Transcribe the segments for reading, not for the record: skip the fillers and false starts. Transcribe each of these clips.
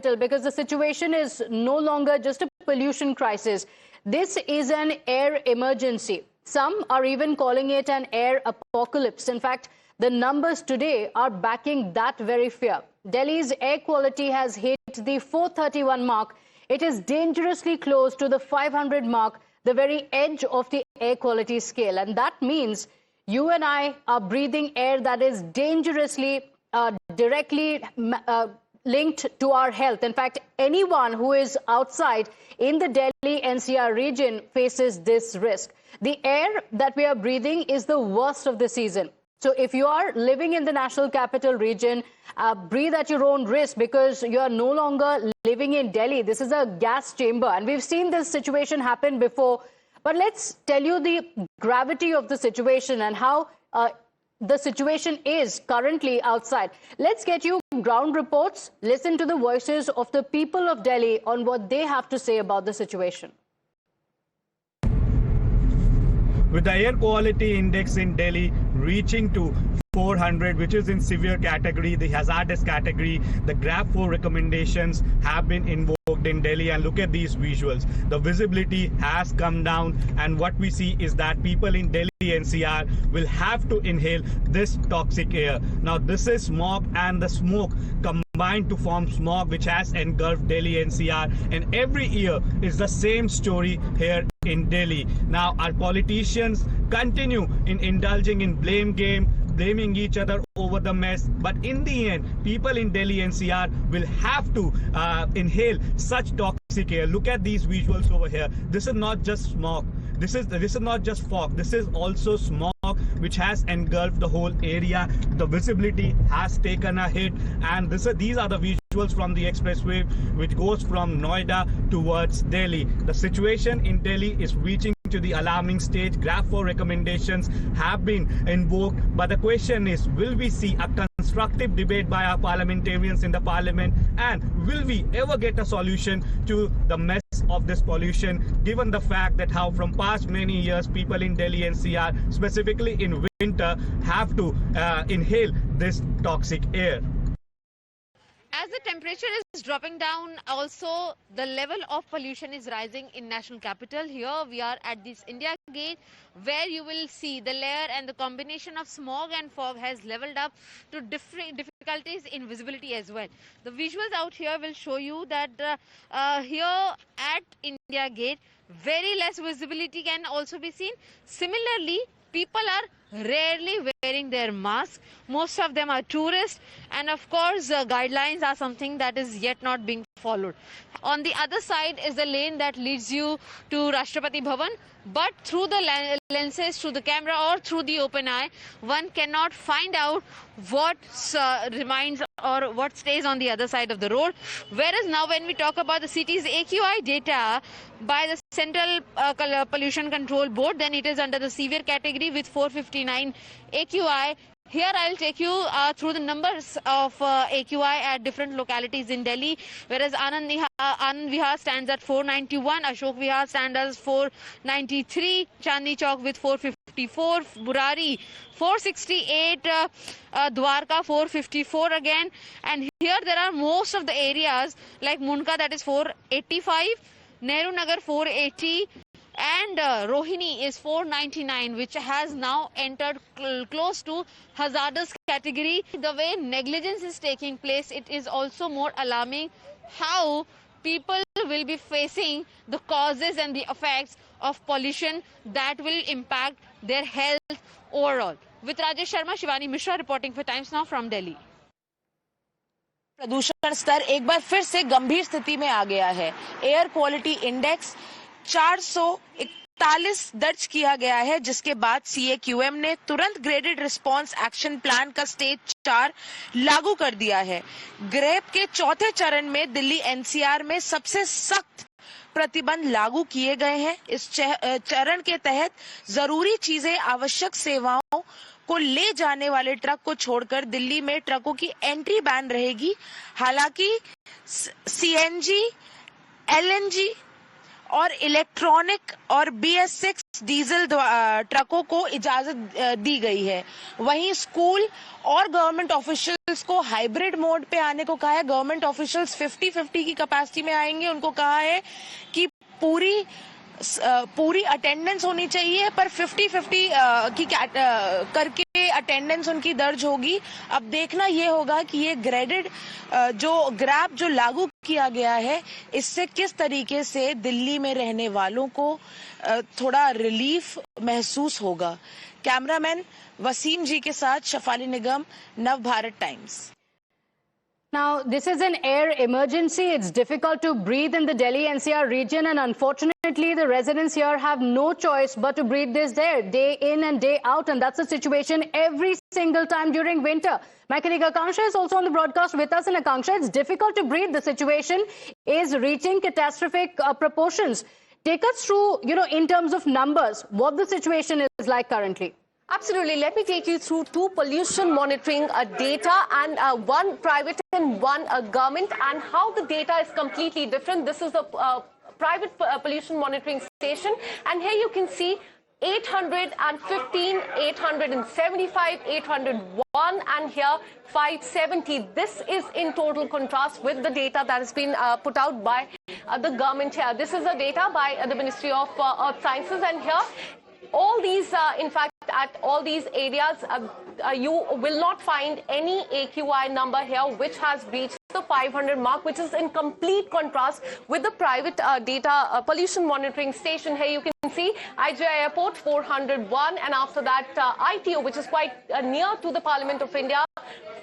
because the situation is no longer just a pollution crisis. This is an air emergency. Some are even calling it an air apocalypse. In fact, the numbers today are backing that very fear. Delhi's air quality has hit the 431 mark. It is dangerously close to the 500 mark, the very edge of the air quality scale. And that means you and I are breathing air that is dangerously, directly linked to our health. In fact, anyone who is outside in the Delhi NCR region faces this risk. The air that we are breathing is the worst of the season. So if you are living in the National Capital Region, breathe at your own risk because you are no longer living in Delhi. This is a gas chamber, and we've seen this situation happen before. But let's tell you the gravity of the situation and how the situation is currently outside. Let's get you ground reports, listen to the voices of the people of Delhi on what they have to say about the situation. With the air quality index in Delhi reaching to 400, which is in severe category, the hazardous category, the GRAP 4 recommendations have been invoked in Delhi. And look at these visuals. The visibility has come down, and what we see is that people in Delhi NCR will have to inhale this toxic air. Now, this is smog, and the smoke combined to form smog which has engulfed Delhi NCR, and every year is the same story here in Delhi. Now, our politicians continue in indulging in blame game, blaming each other over the mess, but in the end, people in Delhi NCR will have to inhale such toxic air. Look at these visuals over here. This is not just smog. This is not just fog. This is also smog which has engulfed the whole area. The visibility has taken a hit, and these are the visuals from the expressway which goes from Noida towards Delhi. The situation in Delhi is reaching to the alarming stage. GRAP 4 recommendations have been invoked, but the question is, will we see a constructive debate by our parliamentarians in the parliament, and will we ever get a solution to the mess of this pollution, given the fact that how from past many years people in Delhi NCR, specifically in winter, have to inhale this toxic air. As the temperature is dropping down, also the level of pollution is rising in national capital. Here we are at this India Gate, where you will see the layer and the combination of smog and fog has leveled up to different difficulties in visibility as well. The visuals out here will show you that here at India Gate, very less visibility can also be seen. Similarly, people are rarely wearing their masks. Most of them are tourists, and of course guidelines are something that is yet not being followed. On the other side is the lane that leads you to Rashtrapati Bhavan, but through the lenses, through the camera or through the open eye, one cannot find out what remains or what stays on the other side of the road. Whereas now when we talk about the city's AQI data by the Central Pollution Control Board, then it is under the severe category with 459 AQI. Here I'll take you through the numbers of AQI at different localities in Delhi, whereas Anand Vihar stands at 491, Ashok Vihar stands as 493, Chandni Chowk with 454, Burari 468, Dwarka 454 again, and here there are most of the areas like Munka, that is 485, Nehru Nagar 480, and Rohini is 499, which has now entered close to hazardous category. The way negligence is taking place, it is also more alarming how people will be facing the causes and the effects of pollution that will impact their health overall. With Rajesh Sharma, Shivani Mishra reporting for Times Now from Delhi. प्रदूषण स्तर एक बार फिर से गंभीर स्थिति में आ गया है। एयर क्वालिटी इंडेक्स 441 दर्ज किया गया है, जिसके बाद CAQM ने तुरंत ग्रेडेड रिस्पांस एक्शन प्लान का स्टेज 4 लागू कर दिया है। ग्रेप के चौथे चरण में दिल्ली NCR में सबसे सख्त प्रतिबंध लागू किए गए हैं। इस चरण के तहत जरूरी चीजें, आवश्यक सेवाओं को ले जाने वाले ट्रक को छोड़कर दिल्ली में ट्रकों की एंट्री बैन रहेगी। हालांकि CNG, LNG और इलेक्ट्रॉनिक और BS6 डीजल ट्रकों को इजाजत दी गई है। वहीं स्कूल और गवर्नमेंट ऑफिशियल्स को हाइब्रिड मोड पे आने को कहा है। गवर्नमेंट ऑफिशियल्स 50-50 की कैपेसिटी में आएंगे। उनको कहा है कि पूरी अटेंडेंस होनी चाहिए, पर 50-50 की करके अटेंडेंस उनकी दर्ज होगी। अब देखना ये होगा कि ये ग्रेडेड ग्रैप जो लागू किया गया है, इससे किस तरीके से दिल्ली में रहने वालों को थोड़ा रिलीफ महसूस होगा। कैमरामैन वसीम जी के साथ शफाली निगम, नव Bharat times. Now, this is an air emergency. It's difficult to breathe in the Delhi NCR region, and unfortunately, the residents here have no choice but to breathe this air day in and day out, and that's the situation every single time during winter. My colleague Akanksha is also on the broadcast with us, and Akanksha, it's difficult to breathe. The situation is reaching catastrophic proportions. Take us through, in terms of numbers, what the situation is like currently. Absolutely. Let me take you through two pollution monitoring data, and one private and one government, and how the data is completely different. This is a private pollution monitoring station, and here you can see 815, 875, 801, and here 570. This is in total contrast with the data that has been put out by the government here. This is the data by the Ministry of Earth Sciences, and here all these, in fact, at all these areas, you will not find any AQI number here which has reached the 500 mark, which is in complete contrast with the private data pollution monitoring station. Here you can see IGI Airport 401, and after that ITO, which is quite near to the Parliament of India,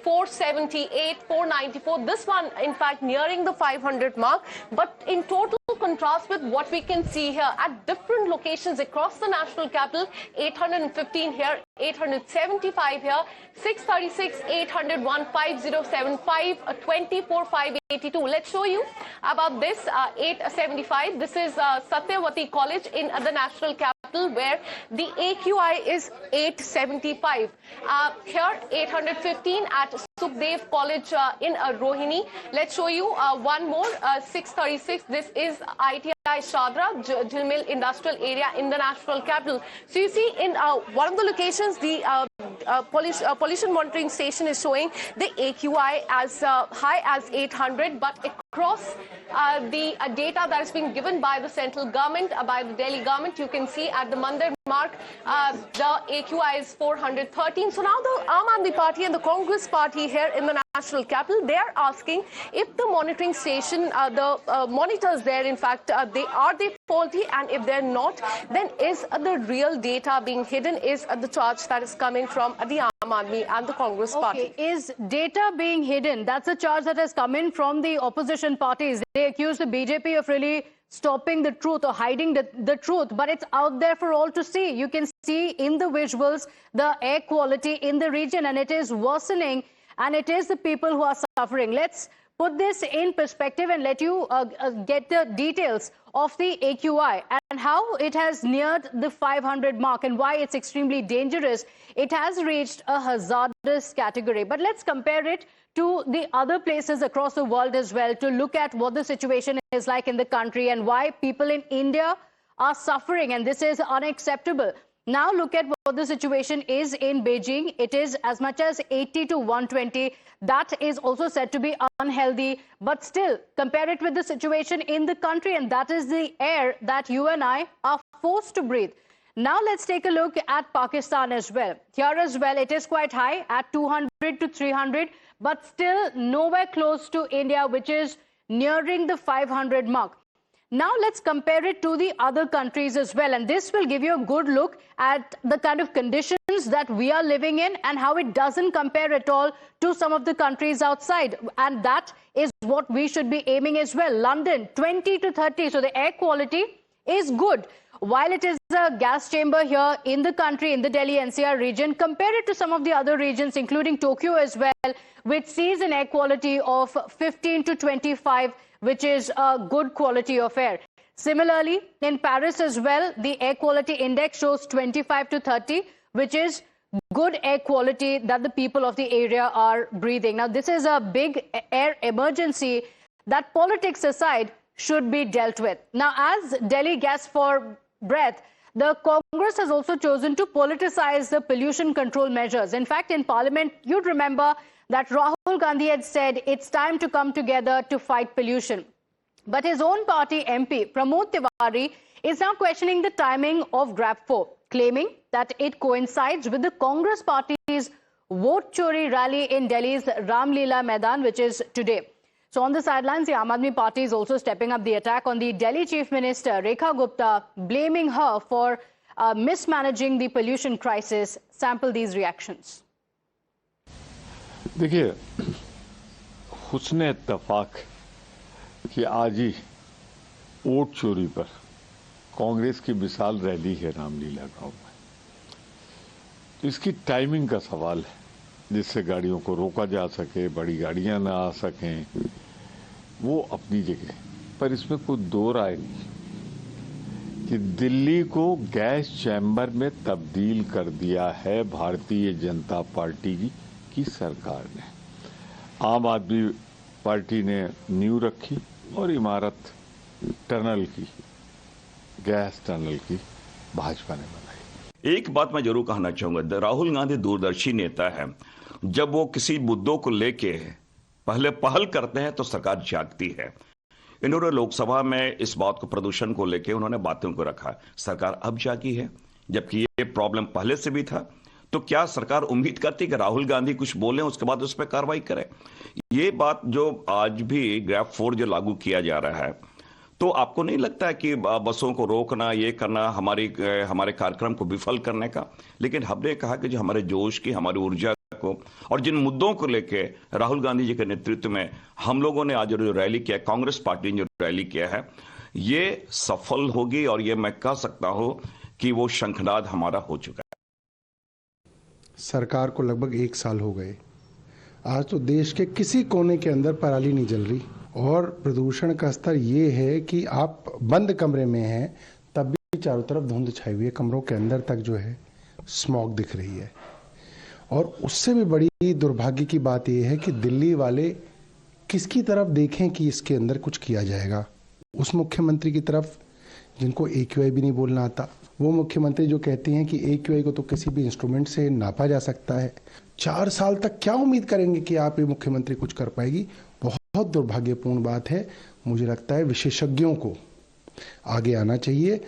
478, 494. This one, in fact, nearing the 500 mark, but in total contrast with what we can see here at different locations across the national capital. 815 here, 875 here, 636, 801, 507, 524, 582. Let's show you about this 875. This is Satyavati College in the national capital, where the AQI is 875. Here 815 at Sukhdev College in Rohini. Let's show you one more 636. This is ITI Shadra, Jilmil Industrial Area in the national capital. So you see in one of the locations, the pollution monitoring station is showing the AQI as high as 800, but across the data that is being given by the central government, by the Delhi government, you can see at the Mandar mark, the AQI is 413. So now the Aam Aadmi Party and the Congress Party here in the national capital, they are asking if the monitoring station, the monitors there, in fact, they faulty, and if they're not, then is the real data being hidden, is the charge that is coming from the Aam Aadmi and the Congress Party. Is data being hidden? That's a charge that has come in from the opposition parties. They accuse the BJP of really stopping the truth or hiding the truth, but it's out there for all to see. You can see in the visuals the air quality in the region, and it is worsening, and it is the people who are suffering. Let's put this in perspective and let you get the details of the AQI and how it has neared the 500 mark and why it's extremely dangerous. It has reached a hazardous category. But let's compare it to the other places across the world as well, to look at what the situation is like in the country and why people in India are suffering, and this is unacceptable. Now look at what the situation is in Beijing. It is as much as 80 to 120. That is also said to be unhealthy, but still compare it with the situation in the country, and that is the air that you and I are forced to breathe. Now let's take a look at Pakistan as well. Here as well, it is quite high at 200 to 300, but still nowhere close to India, which is nearing the 500 mark. Now let's compare it to the other countries as well, and this will give you a good look at the kind of conditions that we are living in and how it doesn't compare at all to some of the countries outside, and that is what we should be aiming as well. London 20 to 30, so the air quality is good. While it is a gas chamber here in the country, in the Delhi NCR region, compare it to some of the other regions, including Tokyo as well, which sees an air quality of 15 to 25, which is a good quality of air. Similarly, in Paris as well, the air quality index shows 25 to 30, which is good air quality that the people of the area are breathing. Now, this is a big air emergency that, politics aside, should be dealt with. Now, as Delhi gasps for breath, the Congress has also chosen to politicize the pollution control measures. In fact, in Parliament, you'd remember that Rahul Gandhi had said it's time to come together to fight pollution. But his own party MP, Pramod Tiwari, is now questioning the timing of GRAP 4, claiming that it coincides with the Congress party's vote chori rally in Delhi's Ram Leela Maidan, which is today. So on the sidelines, the Aam Aadmi Party is also stepping up the attack on the Delhi Chief Minister, Rekha Gupta, blaming her for mismanaging the pollution crisis. Sample these reactions. देखिए, हुस्न इत्तेफाक कि आज ही vote चोरी पर कांग्रेस की विशाल rally है रामलीला गांव में। इसकी टाइमिंग का सवाल है, जिससे गाड़ियों को रोका जा सके, बड़ी गाड़ियां ना आ सकें, वो अपनी जगह। पर इसमें कोई दो राय नहीं कि दिल्ली को गैस चैम्बर में तब्दील कर दिया है भारतीय जनता पार्टी की सरकार ने। आम आदमी पार्टी ने नींव रखी और इमारत टनल की, गैस टनल की भाजपा ने बनाई। एक बात मैं जरूर कहना चाहूंगा, राहुल गांधी दूरदर्शी नेता है। जब वो किसी मुद्दों को लेके पहले पहल करते हैं तो सरकार जागती है। इन्होंने लोकसभा में इस बात को, प्रदूषण को लेके उन्होंने बातों को रखा। सरकार अब जागी है, जबकि ये प्रॉब्लम पहले से भी था। तो क्या सरकार उम्मीद करती कि राहुल गांधी कुछ बोले उसके बाद उस पर कार्रवाई करे? ये बात जो आज भी ग्रैप 4 जो लागू किया जा रहा है, तो आपको नहीं लगता है कि बसों को रोकना, ये करना हमारे कार्यक्रम को विफल करने का? लेकिन हमने कहा कि जो हमारे जोश की, हमारी ऊर्जा को और जिन मुद्दों को लेके राहुल गांधी जी के नेतृत्व में हम लोगों ने आज जो रैली किया, कांग्रेस पार्टी ने जो रैली किया है, ये सफल होगी और ये मैं कह सकता हूं कि वो शंखनाद हमारा हो चुका है। सरकार को लगभग 1 साल हो गए। आज तो देश के किसी कोने के अंदर पराली नहीं जल रही और प्रदूषण का स्तर ये है कि आप बंद कमरे में हैं तब भी चारों तरफ धुंध छाई हुई है, कमरों के अंदर तक जो है स्मॉग दिख रही है। और उससे भी बड़ी दुर्भाग्य की बात यह है कि दिल्ली वाले किसकी तरफ देखें कि इसके अंदर कुछ किया जाएगा? उस मुख्यमंत्री की तरफ जिनको AQI भी नहीं बोलना आता, वो मुख्यमंत्री जो कहते हैं कि AQI को तो किसी भी इंस्ट्रूमेंट से नापा जा सकता है। 4 साल तक क्या उम्मीद करेंगे कि आप ये मुख्यमंत्री कुछ कर पाएगी? बहुत दुर्भाग्यपूर्ण बात है। मुझे लगता है विशेषज्ञों को आगे आना चाहिए।